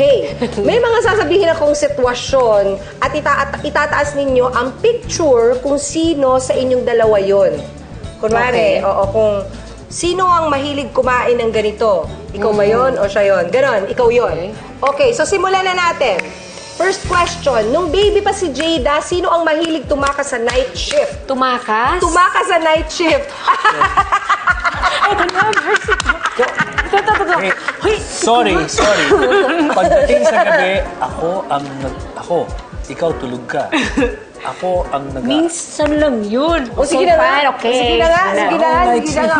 Okay. May mga sasabihin akong sitwasyon at itataas ninyo ang picture kung sino sa inyong dalawa yon. Kunwari, kung sino ang mahilig kumain ng ganito. Ikaw ba yon o siya yon? Ganon, ikaw yon. Okay, so simulan na natin. First question, nung baby pa si Jada, sino ang mahilig tumakas sa night shift? Tumakas? Tumakas sa night shift. Sorry. Pagdating sa gabi, ikaw tulog ka. Ako ang Minsan lang yun. O sige na nga. Okay. Sige na nga.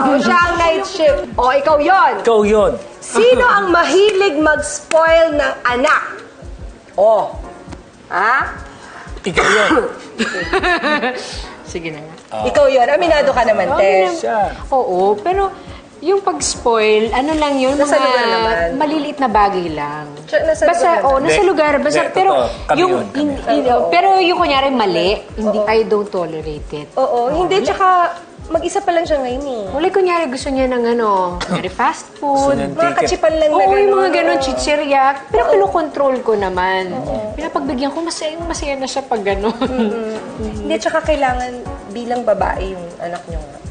O siya ang night shift. O ikaw yon. Ikaw yun. Sino ang mahilig mag-spoil ng anak? O. Ha? Ikaw yun. Sige na nga. Ikaw yon. Aminado ka naman, te. Siya. Oo, pero yung pag-spoil, ano lang yun, Nasa lugar naman. maliliit na bagay lang. Nasa nasa lugar. Basta, Hindi, pero, totoo. Kami yung, yun. pero yung kunyari mali, hindi, I don't tolerate it. Oo, hindi. Tsaka, mag-isa pa lang siya ngayon eh. Wala kunyari gusto niya ng kunyari fast food. Gusto niya Mga kachipan lang na Oo, gano'n. yung mga ganon, chichirya. Pero pinokontrol ko naman. Pinapagbigyan ko, masaya na siya pag ganon. Hindi, tsaka kailangan bilang babae yung anak niyo nga.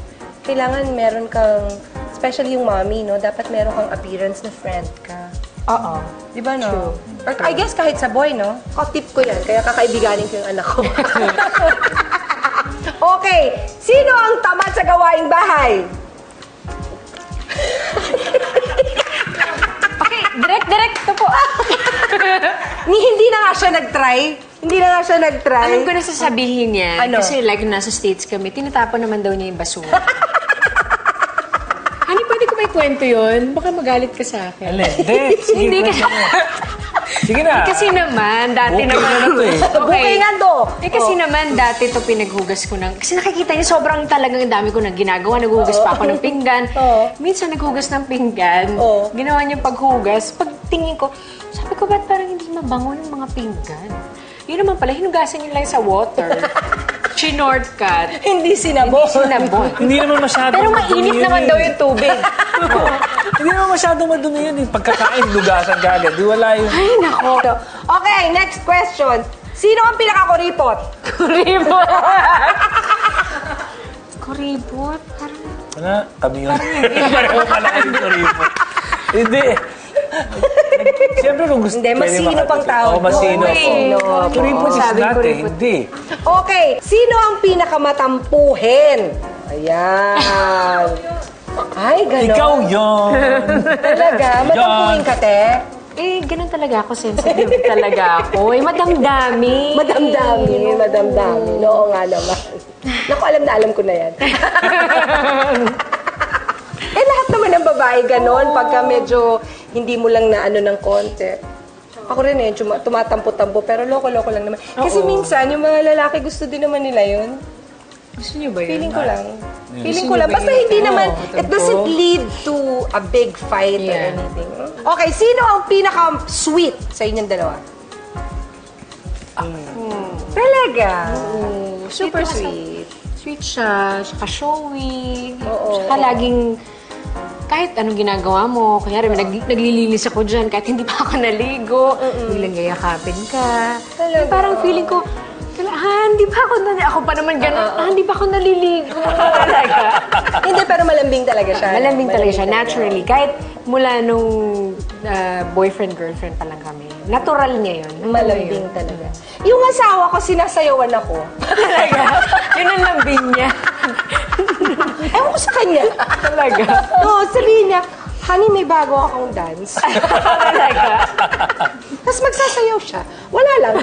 Kailangan meron kang, especially yung mommy, no? Dapat meron kang appearance na friend ka. Oo. Di ba, no? Or I guess kahit sa boy, no? Tip ko yan, kaya kakaibiganin ko yung anak ko. Okay, sino ang tamad sa gawaing bahay? Okay, direct to po. Hindi na nga siya nag-try. Alam ko na sasabihin niya. Ano? Kasi like nasa States kami, tinatapon naman daw niya yung basura. Honey, pwede ko ba ikwento yun? Baka magalit ka sa akin. Hindi. Hindi kasi... Sige na. Kasi naman, dati Booking naman... na to eh. Bookingan to. Kasi naman, dati to pinaghugas ko ng... Kasi nakikita niyo, sobrang talagang dami ko nang ginagawa. Naghugas pa ako ng pinggan. Minsan naghugas ng pinggan. Ginawa niya paghugas. Pagtingin ko, sabi ko, ba't parang hindi mabango ng mga pinggan? Yun naman pala, hinugasan niya lang sa water. Chinortcut. Hindi sinabon. Hindi naman masyadong Pero madumi mainit yun naman eh. daw yung tubig. Hindi naman masyadong madumi yun eh. Pagkakain, lugasan ka agad. Di wala yun. Ay, nako. Okay, next question. Sino ang pinakakuripot? Kuribot. Kuribot? Parang... Wala, kami yun. Parang malaki yung kuripot. Hindi. Siyempre kung gusto... Hindi, masino pang tao. Masino. Kuripot is Sabi not eh. kuripot. Hindi. Okay, sino ang pinakamatampuhin? Ayan. Ay, gano'n. Ikaw yun. Talaga? Matampuhin ka, te? Ganun talaga ako. Sensitive talaga ako. Madamdami. Madamdami. Oo nga naman. Naku, alam na alam ko na yan. Lahat naman ng babae gano'n. Pagka medyo hindi mo lang na ng konti. Ako rin tumatampo-tampo, pero loko-loko lang naman. Kasi minsan, yung mga lalaki gusto din naman nila yun. Gusto niyo ba yun? Feeling ko lang. Feeling Gusto ko lang. niyo ba Basta yun? hindi naman, Oo, it doesn't lead to a big fight or Yeah. anything. Okay, sino ang pinaka-sweet sa inyong dalawa? Talaga? Super sweet. Sweet siya. Saka showy. Oo. Saka laging... Kahit anong ginagawa mo, kunyari naglilinis ako dyan, kahit hindi pa ako naligo, biglang gayakapin ka. Talaga? Parang feeling ko, hindi pa ako ako pa naman gano'n, hindi pa ako naliligo. Talaga. Hindi, pero malambing talaga siya. Malambing talaga siya, naturally. Kahit mula nung boyfriend-girlfriend pa lang kami. Natural niya yun. Malambing talaga. Yung asawa ko, sinasayawan ako. Talaga. Yun ang lambing niya. Ewan ko sa kanya. Talaga. Oo, sabihin niya, honey, may bago akong dance. Talaga. Tapos magsasayaw siya. Wala lang.